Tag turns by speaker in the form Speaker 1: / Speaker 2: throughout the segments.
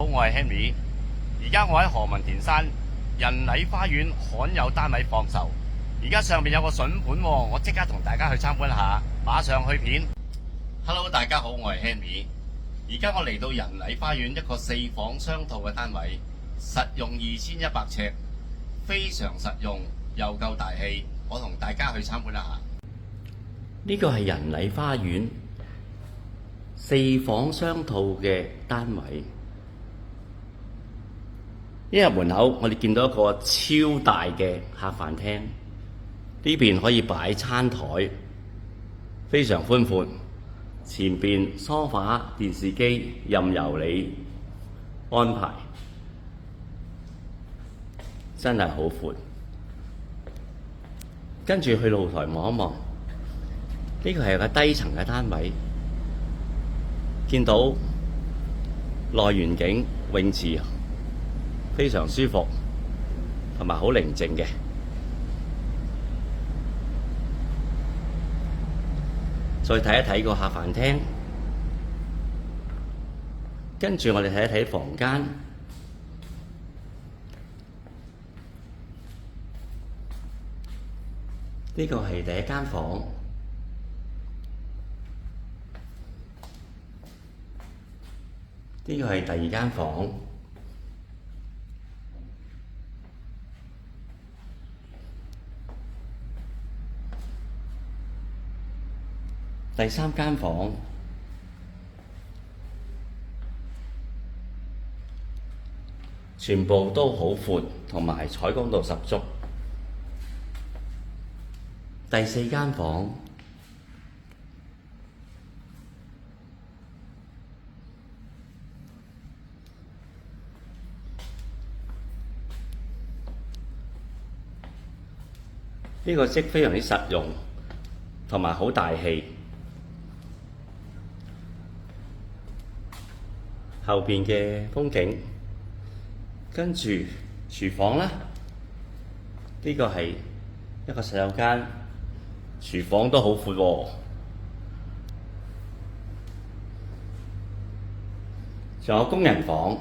Speaker 1: 好，我係 Henry。而家我喺何文田山仁禮花園罕有單位放售，而家上面有個筍盤喎，我即刻同大家去參觀下，馬上去片。Hello， 大家好，我係 Henry。而家我嚟到仁禮花園一個4房雙套嘅單位，實用2100尺，非常實用又夠大氣，我同大家去參觀一下。呢個係仁禮花園4房雙套嘅單位。一入門口，我哋見到一個超大嘅客飯廳，呢邊可以擺餐台，非常寬闊。前邊梳化、電視機任由你安排，真係好闊。跟住去露台望一望，呢個係個低層嘅單位，見到內園景泳池。非常舒服，同埋好寧靜嘅。再睇一睇個客飯廳，跟住我哋睇一睇房間。呢個係第一間房，呢個係第二間房。第三間房，全部都好闊，同埋採光度十足。第四間房，呢個色非常之實用，同埋好大氣。後邊嘅風景，跟住廚房啦，呢個係一個洗手間，廚房都好闊喎。仲有工人房，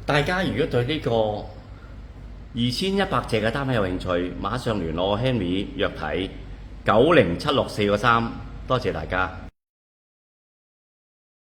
Speaker 1: 大家如果對呢個2100尺嘅單位有興趣，馬上聯絡我 Henry 約睇907643，多謝大家。